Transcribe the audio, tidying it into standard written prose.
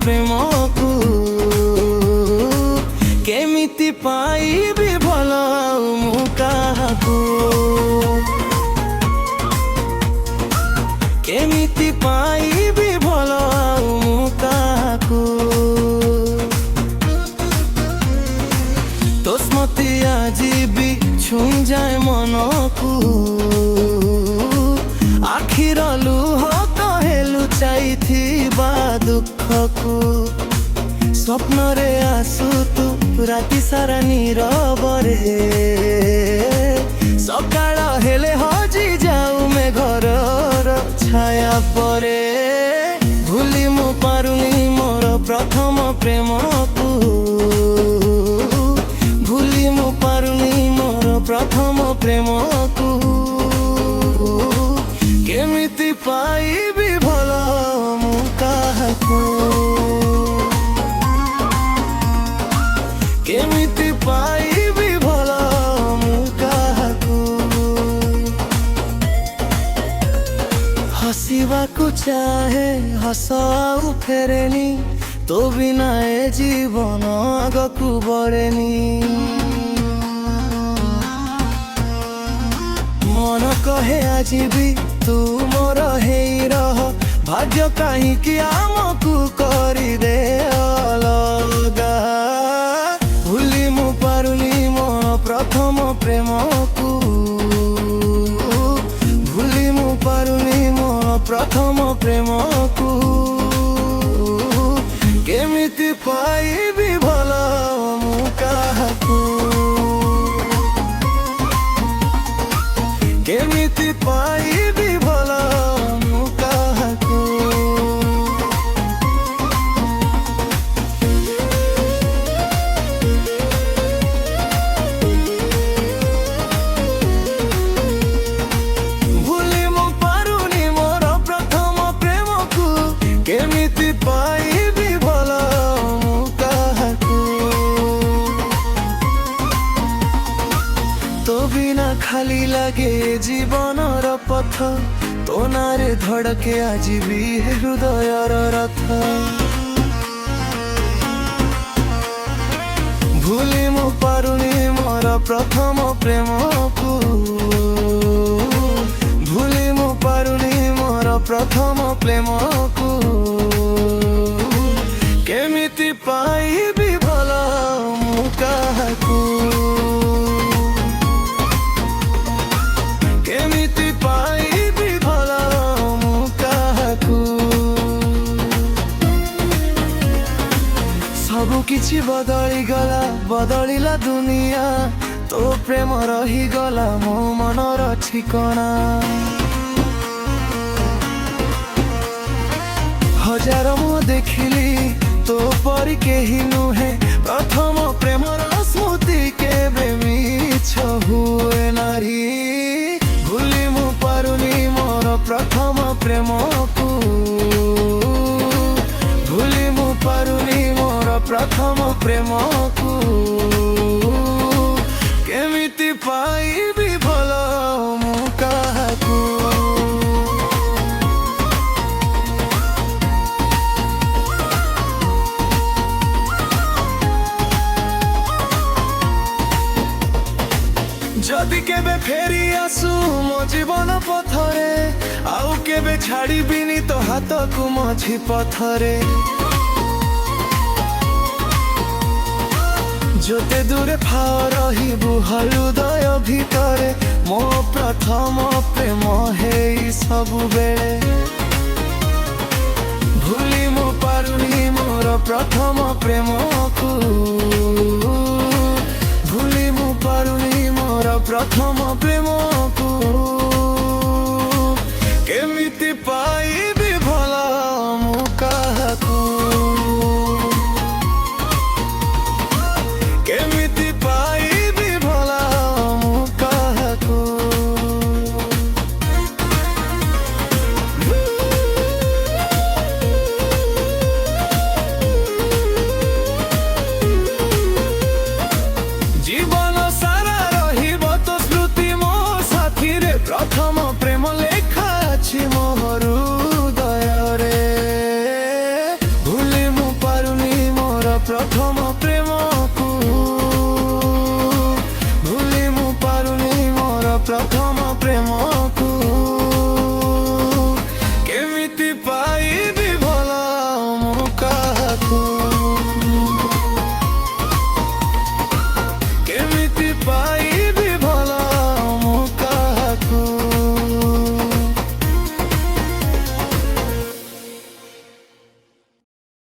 ପ୍ରେମକୁ କେମିତି ପାଇବି ଭଲ ମୁଁ କାହାକୁ କେମିତି ପାଇବି ଭଲ ମୁଁ କାହାକୁ ତୋ ସ୍ମୃତି ଆଜି ବି ଛୁଇଁ ଯାଏ ମନକୁ ଆଖିର ଲୁହ କହେ ଲୁଚାଇଥିବା ଦୁଃଖକୁ ସ୍ୱପ୍ନରେ ଆସୁ ତୁ ରାତି ସାରା ନୀରବରେ ସକାଳ ହେଲେ ହଜି ଯାଉ ମେଘର ଛାୟା ପରେ ଭୁଲି ମୁଁ ପାରୁନି ମୋର ପ୍ରଥମ ପ୍ରେମକୁ ଭୁଲି ମୁଁ ପାରୁନି ମୋର ପ୍ରଥମ ପ୍ରେମକୁ କେମିତି ପାଇବି ଭଲ ମୁଁ କାହାକୁ କେମିତି ପାଇବି ଭଲ ମୁଁ କାହାକୁ ହସିବାକୁ ଚାହେ ହସ ଆଉ ଫେରେନି ତୋ ବିନା ଏ ଜୀବନ ଆଗକୁ ବଢ଼େନି ମନ କହେ ଆଜି ବି ତୁ ମୋର ହେଇ ରହ ଭାଗ୍ୟ କାହିଁକି ଆମକୁ କରିଦେ ଅଲଗା ଭୁଲି ମୁଁ ପାରୁନି ମୋର ପ୍ରଥମ ପ୍ରେମକୁ ଭୁଲି ମୁଁ ପାରୁନି ମୋର ପ୍ରଥମ ପ୍ରେମକୁ କେମିତି ପାଇବି ଭଲ ମୁଁ କାହାକୁ କେମିତି ପାଇବି ଭଲ ମୁଁ କାହାକୁ ଭୁଲି ମୁଁ ପାରୁନି ମୋର ପ୍ରଥମ ପ୍ରେମକୁ କେମିତି ପାଇବି ଭଲ ମୁଁ କାହାକୁ ତୋ ବିନା ଖାଲି ଲାଗେ ଜୀବନର ପଥ ତୋ ନାଁରେ ଧଡ଼କେ ଆଜି ବି ହୃଦୟର ରଥ ଭୁଲି ମୁଁ ପାରୁନି ମୋର ପ୍ରଥମ ପ୍ରେମକୁ ଭୁଲି ମୁଁ ପାରୁନି ମୋର ପ୍ରଥମ ପ୍ରେମକୁ କେମିତି ପାଇବି ଭଲ ମୁଁ କାହାକୁ କେମିତି ପାଇବି ଭଲ ମୁଁ କାହାକୁ ସବୁ କିଛି ବଦଳିଗଲା ବଦଳିଲା ଦୁନିଆ ତୋ ପ୍ରେମ ରହିଗଲା ମୋ ମନର ଠିକଣା ହଜାର ମୁଁ ଦେଖିଲି ତୋ ପରି କେହି ନୁହେଁ ପ୍ରଥମ ପ୍ରେମର ସ୍ମୃତି କେବେ ମିଛ ହୁଏ ନାରୀ ଭୁଲି ମୁଁ ପାରୁନି ମୋର ପ୍ରଥମ ପ୍ରେମକୁ ଭୁଲି ମୁଁ ପାରୁନି ମୋର ପ୍ରଥମ ପ୍ରେମକୁ କେମିତି ପାଇବି ଭଲ ମୁଁ କାହାକୁ যদি কেবে ফেরি আসু মো জীবন পথরে আউ কেবে ছাড়িবিনি তো হাতকু মঝি পথরে যেতে দূরে ফাও রহিবু হৃদয় ভিতরে মো প্রথম প্রেম হেই ସବୁବେଳେ ভুলি মু পারুনি মোর প্রথম প্রেমকু ভুলি মু পারুনি মোর প্রথম প্রেমকু কেমিতি পাইবি ভাল মু কাহাকু কেমিতি পাইবি ভাল মু কাহাকু জীবন সারা রহিব তো স্মৃতি মো সাথী ପ୍ରେମ